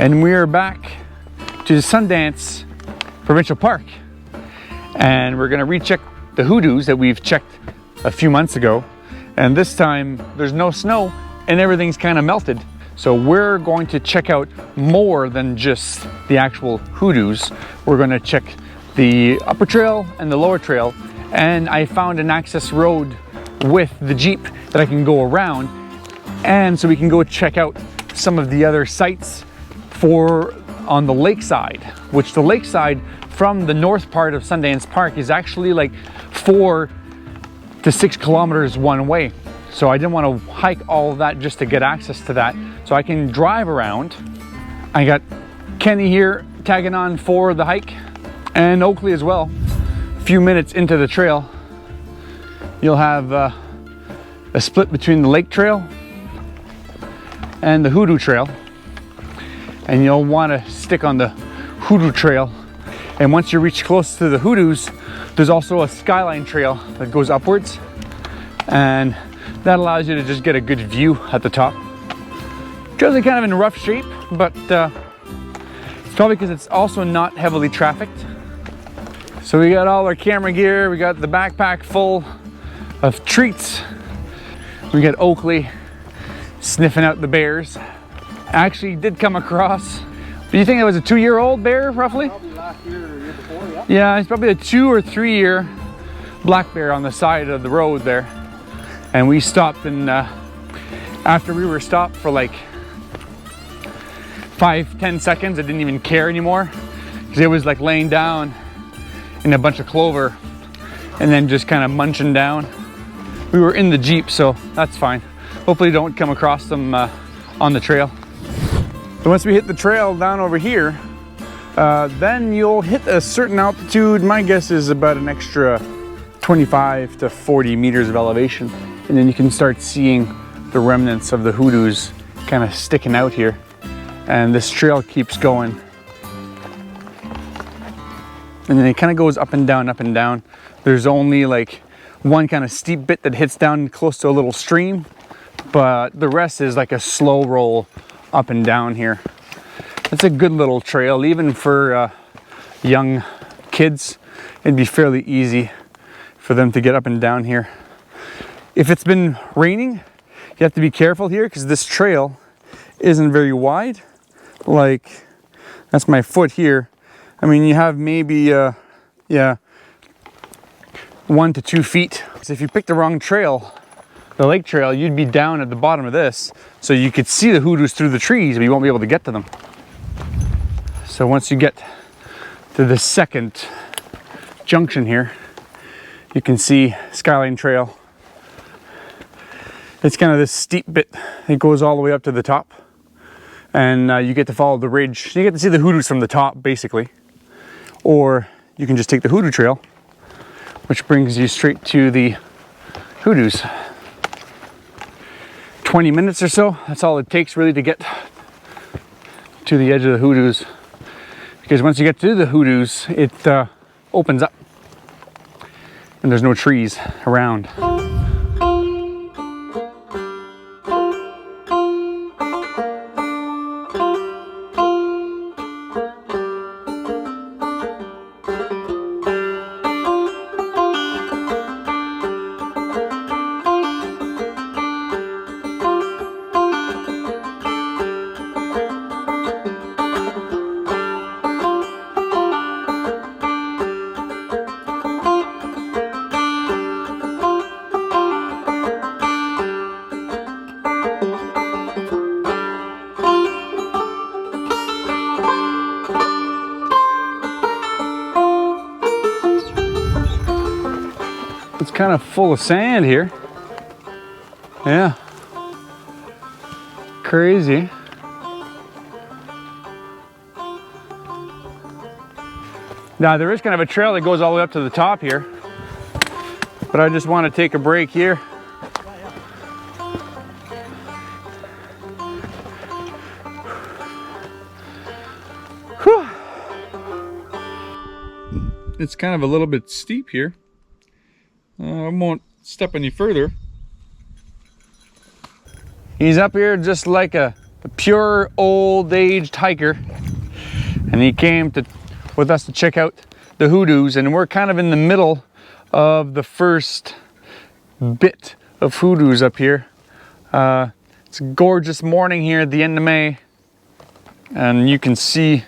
And we're back to the Sundance Provincial Park, and we're gonna recheck the Hoodoos that we've checked a few months ago, and this time there's no snow and everything's kind of melted. So we're going to check out more than just the actual Hoodoos. We're going to check the upper trail and the lower trail, and I found an access road with the Jeep that I can go around, and so we can go check out some of the other sites for on the lakeside, which the lakeside from the north part of Sundance Park is actually like 4 to 6 kilometers one way. So I didn't want to hike all of that just to get access to that. So I can drive around. I got Kenny here tagging on for the hike, and Oakley as well. A few minutes into the trail, you'll have a split between the lake trail and the Hoodoo trail. And you'll want to stick on the Hoodoo trail. And once you reach close to the Hoodoos, there's also a skyline trail that goes upwards, and that allows you to just get a good view at the top. Trails are kind of in rough shape, but it's probably because it's also not heavily trafficked. So we got all our camera gear, we got the backpack full of treats. We got Oakley sniffing out the bears. Actually did come across, do you think it was a 2-year-old bear roughly? Probably last year or year before, yeah. Yeah, it's probably a 2 or 3 year black bear on the side of the road there. And we stopped, and after we were stopped for like 5-10 seconds, I didn't even care anymore, because it was like laying down in a bunch of clover and then just kind of munching down. We were in the Jeep, so that's fine. Hopefully don't come across them on the trail. So once we hit the trail down over here, then you'll hit a certain altitude. My guess is about an extra 25 to 40 meters of elevation. And then you can start seeing the remnants of the Hoodoos kind of sticking out here. And this trail keeps going. And then it kind of goes up and down, up and down. There's only like one kind of steep bit that hits down close to a little stream, but the rest is like a slow roll up and down here. It's a good little trail, even for young kids. It'd be fairly easy for them to get up and down here. If it's been raining, you have to be careful here, because this trail isn't very wide. Like, that's my foot here. I mean, you have maybe, 1 to 2 feet. So if you pick the wrong trail, the lake trail, you'd be down at the bottom of this, so you could see the Hoodoos through the trees, but you won't be able to get to them. So once you get to the second junction here, you can see Skyline Trail. It's kind of this steep bit. It goes all the way up to the top, and you get to follow the ridge. You get to see the Hoodoos from the top, basically. Or you can just take the Hoodoo Trail, which brings you straight to the Hoodoos. 20 minutes or so, that's all it takes really to get to the edge of the Hoodoos. Because once you get to the Hoodoos, it opens up and there's no trees around. It's kind of full of sand here. Yeah. Crazy. Now there is kind of a trail that goes all the way up to the top here, but I just want to take a break here. Whew. It's kind of a little bit steep here. I won't step any further. He's up here just like a a pure old-aged hiker, and he came with us to check out the Hoodoos, and we're kind of in the middle of the first bit of Hoodoos up here. It's a gorgeous morning here at the end of May, and you can see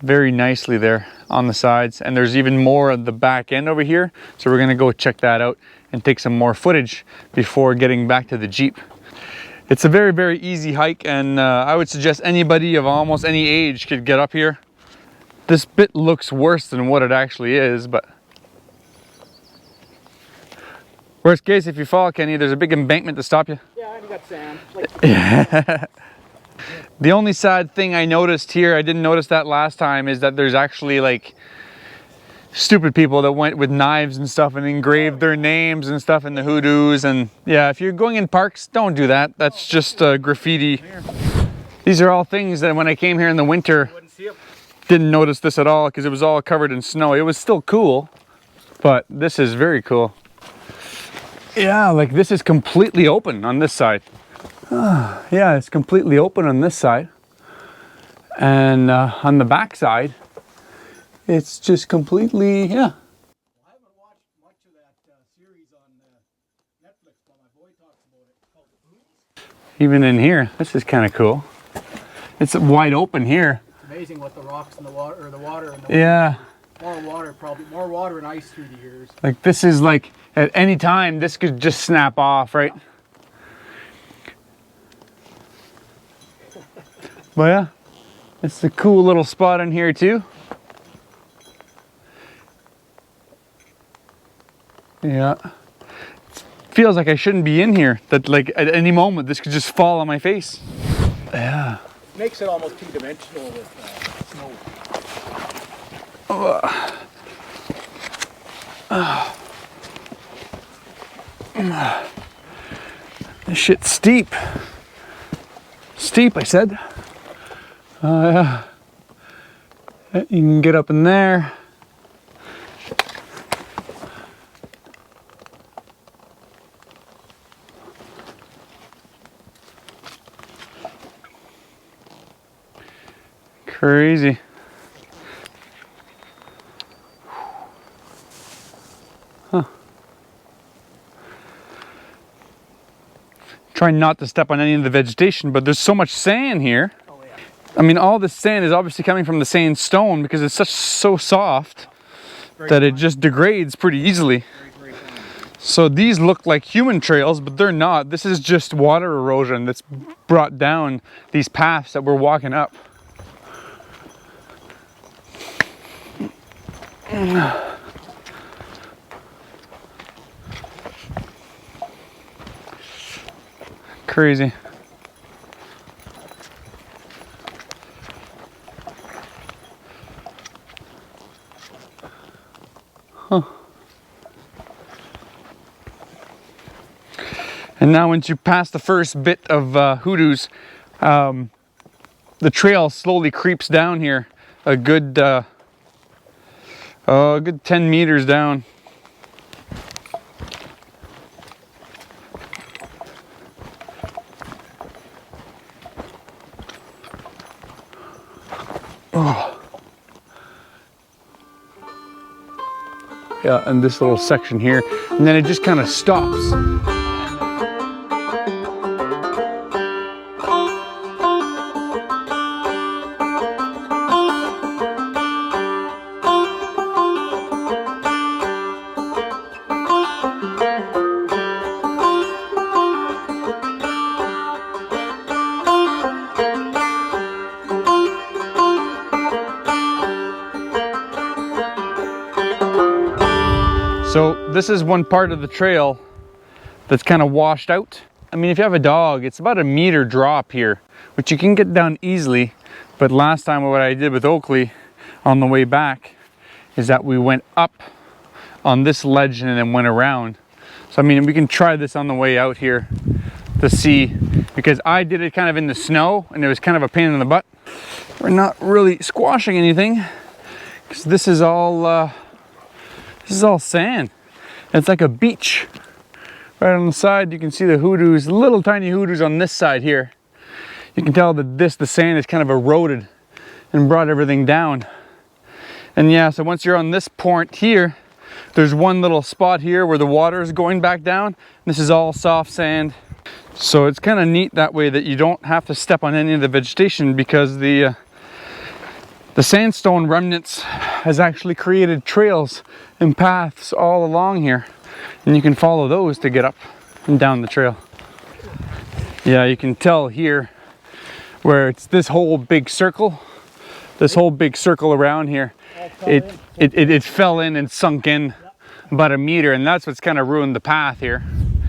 very nicely there on the sides, and there's even more at the back end over here, so we're gonna go check that out and take some more footage before getting back to the Jeep. It's a very, very easy hike, and I would suggest anybody of almost any age could get up here. This bit looks worse than what it actually is, but worst case, if you fall, Kenny, there's a big embankment to stop you. Yeah, and you got sand. The only sad thing I noticed here, I didn't notice that last time, is that there's actually like stupid people that went with knives and stuff and engraved their names and stuff in the Hoodoos. And yeah, if you're going in parks, don't do that. That's just graffiti. These are all things that when I came here in the winter, didn't notice this at all because it was all covered in snow. It was still cool, but this is very cool. Yeah, like this is completely open on this side. Yeah, it's completely open on this side, and on the back side it's just completely, yeah. Well, I haven't watched much of that series on Netflix, but my boy talks about it, called Hoodoos. Even in here, this is kind of cool. It's wide open here. It's amazing what the rocks and the water, or the water and the Yeah, more water and ice through the years. like this is like at any time this could just snap off, right? But yeah, it's a cool little spot in here too. Yeah, it feels like I shouldn't be in here, that like at any moment this could just fall on my face. Yeah, Makes it almost two-dimensional with snow. This shit's steep. Steep, I said. Yeah. You can get up in there. Crazy. Huh. Trying not to step on any of the vegetation, but there's so much sand here. I mean, all this sand is obviously coming from the sandstone because it's so soft that it just degrades pretty easily. So these look like human trails, but they're not. This is just water erosion that's brought down these paths that we're walking up. Crazy. Huh. And now once you pass the first bit of Hoodoos, the trail slowly creeps down here a good 10 meters down. Oh. Yeah, and this little section here, and then it just kind of stops. So this is one part of the trail that's kind of washed out. I mean, if you have a dog, it's about a meter drop here, which you can get down easily. But last time what I did with Oakley on the way back is that we went up on this ledge and then went around. So I mean, we can try this on the way out here to see, because I did it kind of in the snow and it was kind of a pain in the butt. We're not really squashing anything because this is all sand. It's like a beach. Right on the side you can see the Hoodoos, little tiny Hoodoos on this side here. you can tell that the sand is kind of eroded and brought everything down. And yeah, so once you're on this point here, there's one little spot here where the water is going back down. This is all soft sand. So it's kind of neat that way that you don't have to step on any of the vegetation, because the sandstone remnants has actually created trails and paths all along here. And you can follow those to get up and down the trail. Yeah, you can tell here where it's this whole big circle around here. It fell in and sunk in about a meter, and that's what's kind of ruined the path here.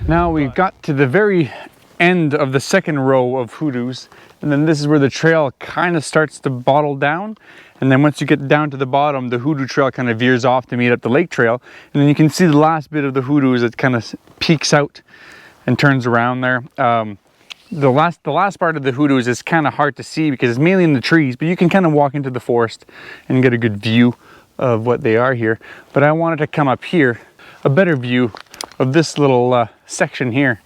Now we've got to the very end of the second row of Hoodoos, and then this is where the trail kind of starts to bottle down. And then once you get down to the bottom, the Hoodoo trail kind of veers off to meet up the lake trail. And then you can see the last bit of the Hoodoos that kind of peeks out and turns around there. The last part of the Hoodoos is kind of hard to see because it's mainly in the trees, but you can kind of walk into the forest and get a good view of what they are here. But I wanted to come up here, a better view of this little section here.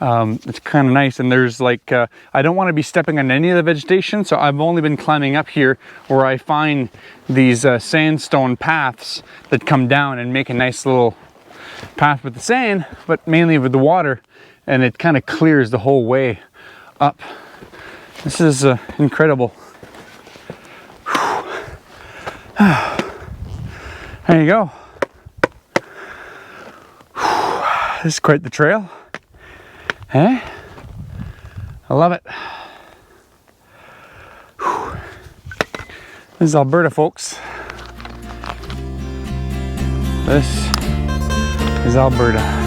It's kind of nice, and there's like I don't want to be stepping on any of the vegetation, so I've only been climbing up here where I find these sandstone paths that come down and make a nice little path with the sand, but mainly with the water, and it kind of clears the whole way up. This is incredible. There you go. This is quite the trail. Hey, I love it. Whew. This is Alberta, folks. This is Alberta.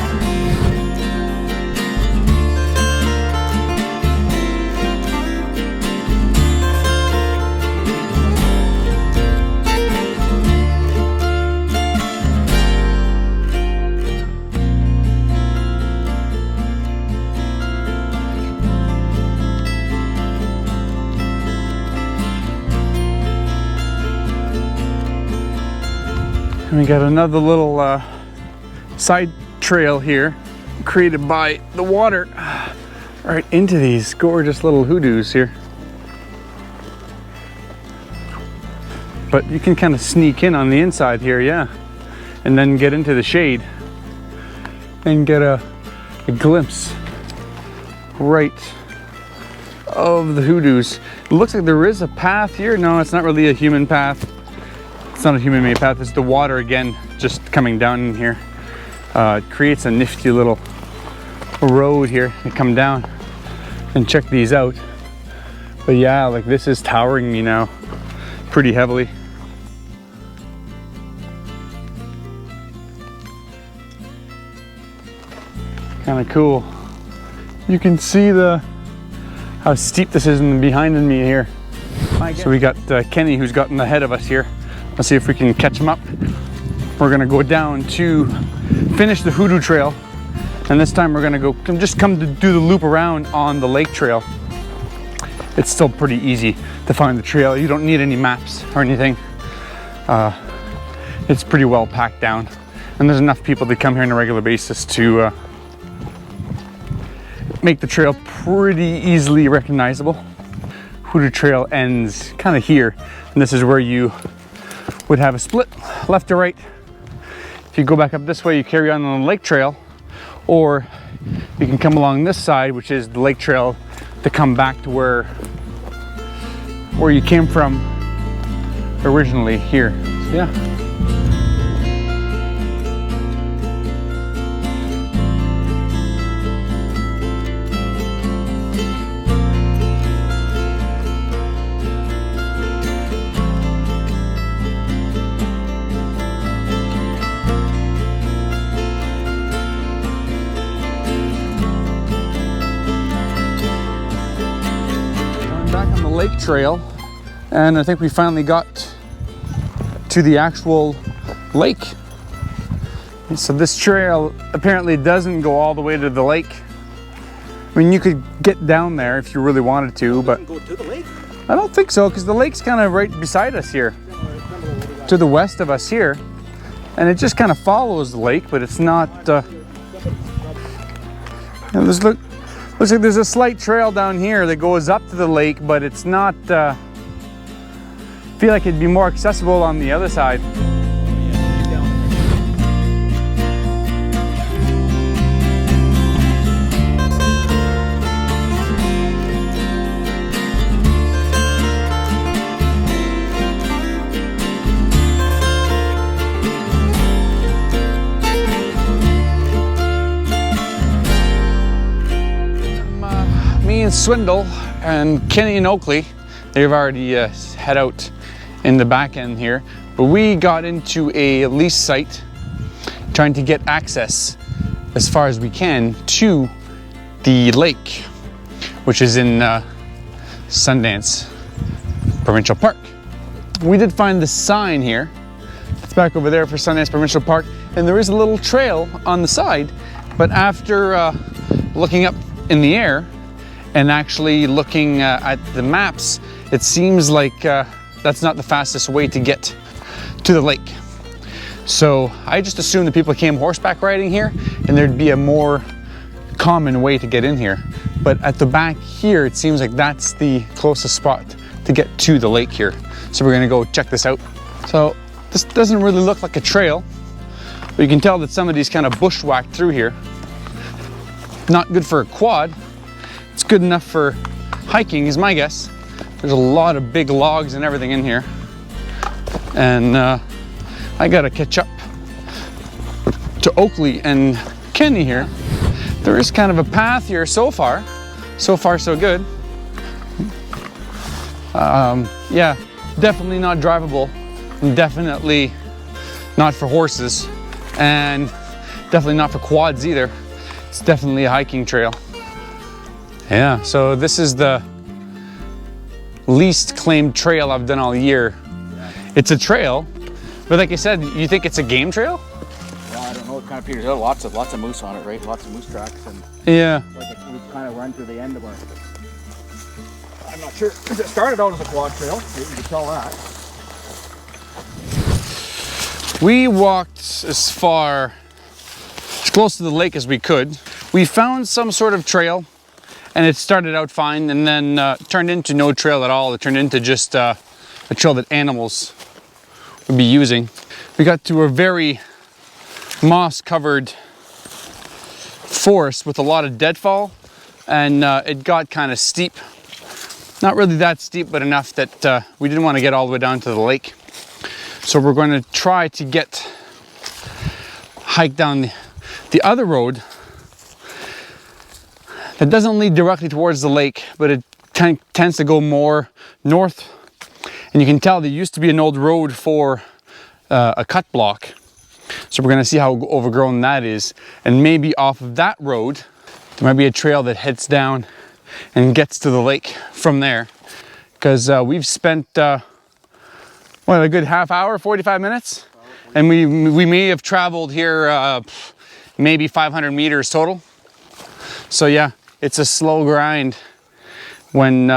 And we got another little side trail here created by the water right into these gorgeous little Hoodoos here. But you can kind of sneak in on the inside here, yeah, and then get into the shade and get a glimpse right of the Hoodoos. It looks like there is a path here. No, it's not really a human path. It's not a human-made path. It's the water again, just coming down in here. It creates a nifty little road here to come down and check these out. But yeah, like this is towering me now pretty heavily. Kind of cool. You can see how steep this is behind me here. So we got Kenny, who's gotten ahead of us here. Let's see if we can catch him up. We're gonna go down to finish the Hoodoo trail, and this time we're gonna come to do the loop around on the lake trail. It's still pretty easy to find the trail. You don't need any maps or anything. It's pretty well packed down, and there's enough people that come here on a regular basis to make the trail pretty easily recognizable. Hoodoo trail ends kind of here, and this is where you would have a split left to right. If you go back up this way, you carry on the lake trail, or you can come along this side, which is the lake trail, to come back to where you came from originally here. So, yeah. Lake trail, and I think we finally got to the actual lake. And so this trail apparently doesn't go all the way to the lake. I mean, you could get down there if you really wanted to, but Go to the lake? I don't think so, because the lake's kind of right beside us here, to the west of us here, and it just kind of follows the lake, but it's not. Looks like there's a slight trail down here that goes up to the lake, but it's not, feel like it'd be more accessible on the other side. Me and Swindle and Kenny and Oakley, they've already head out in the back end here, but we got into a lease site trying to get access as far as we can to the lake, which is in Sundance Provincial Park. We did find the sign here. It's back over there for Sundance Provincial Park, and there is a little trail on the side, but after looking up in the air and actually looking at the maps, it seems like that's not the fastest way to get to the lake. So I just assumed that people came horseback riding here and there'd be a more common way to get in here. But at the back here, it seems like that's the closest spot to get to the lake here. So we're gonna go check this out. So this doesn't really look like a trail, but you can tell that somebody's kind of bushwhacked through here. Not good for a quad. It's good enough for hiking is my guess. There's a lot of big logs and everything in here. And I gotta catch up to Oakley and Kenny here. There is kind of a path here so far. So far so good. Yeah, definitely not drivable. And definitely not for horses. And definitely not for quads either. It's definitely a hiking trail. Yeah, so this is the least claimed trail I've done all year. It's a trail, but like I said, you think it's a game trail? Yeah, I don't know. It kind of peters out. Lots of moose on it, right? Lots of moose tracks, and yeah, like we've kind of run through the end of our. I'm not sure. It started out as a quad trail. You can tell that. We walked as close to the lake as we could. We found some sort of trail. And it started out fine and then turned into no trail at all. It turned into just a trail that animals would be using. We got to a very moss-covered forest with a lot of deadfall, and it got kind of steep. Not really that steep, but enough that we didn't want to get all the way down to the lake. So we're going to try to hike down the other road. It doesn't lead directly towards the lake, but it tends to go more north. And you can tell there used to be an old road for a cut block. So we're gonna see how overgrown that is. And maybe off of that road, there might be a trail that heads down and gets to the lake from there. Because we've spent, a good half hour, 45 minutes? And we may have traveled here maybe 500 meters total. So yeah. It's a slow grind when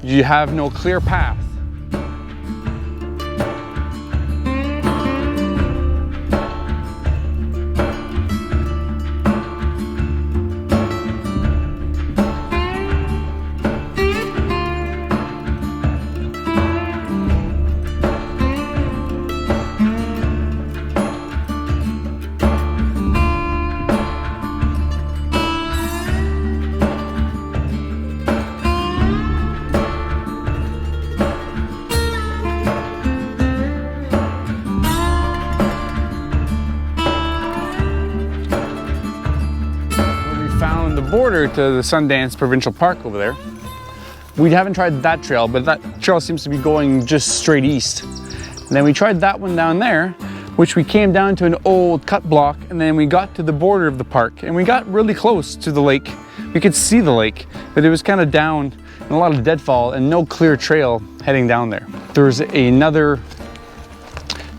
you have no clear path. Border to the Sundance Provincial Park over there. We haven't tried that trail, but that trail seems to be going just straight east. And then we tried that one down there, which we came down to an old cut block, and then we got to the border of the park, and we got really close to the lake. We could see the lake, but it was kind of down and a lot of deadfall and no clear trail heading down there. There's another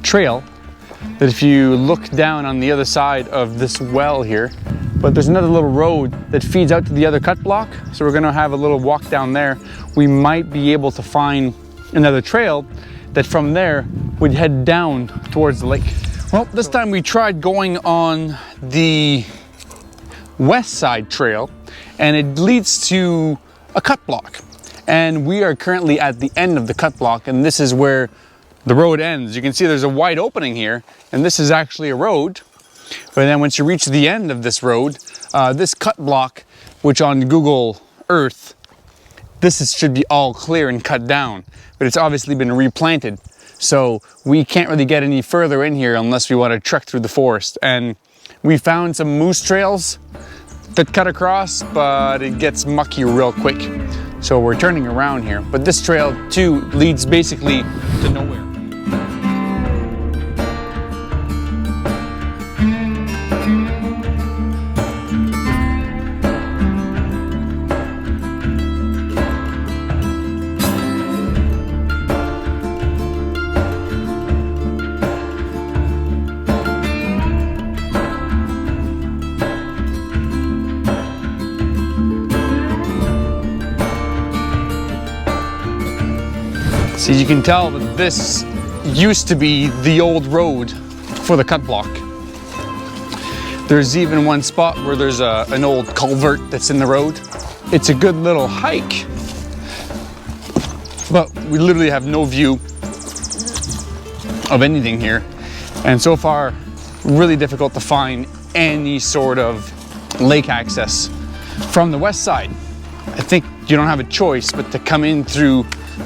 trail that if you look down on the other side of this well here, but there's another little road that feeds out to the other cut block. So we're gonna have a little walk down there. We might be able to find another trail that from there would head down towards the lake. Well, this time we tried going on the west side trail, and it leads to a cut block. And we are currently at the end of the cut block, and this is where the road ends. You can see there's a wide opening here, and this is actually a road. But then once you reach the end of this road, this cut block, which on Google Earth, should be all clear and cut down, but it's obviously been replanted. So we can't really get any further in here unless we want to trek through the forest. And we found some moose trails that cut across, but it gets mucky real quick. So we're turning around here. But this trail too leads basically to nowhere. So you can tell that this used to be the old road for the cut block. There's even one spot where there's an old culvert that's in the road. It's a good little hike, but we literally have no view of anything here. And so far, really difficult to find any sort of lake access from the west side. I think you don't have a choice but to come in through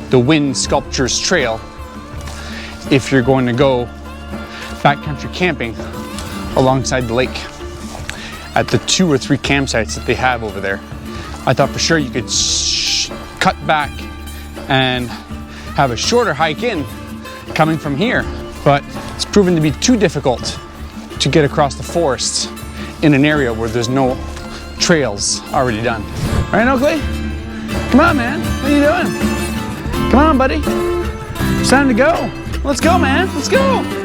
the Wind Sculptures Trail if you're going to go backcountry camping alongside the lake at the 2 or 3 campsites that they have over there. I thought for sure you could cut back and have a shorter hike in coming from here, but it's proven to be too difficult to get across the forest in an area where there's no trails already done. All right, Oakley? Come on, man. What are you doing? Come on, buddy. It's time to go. Let's go, man. Let's go.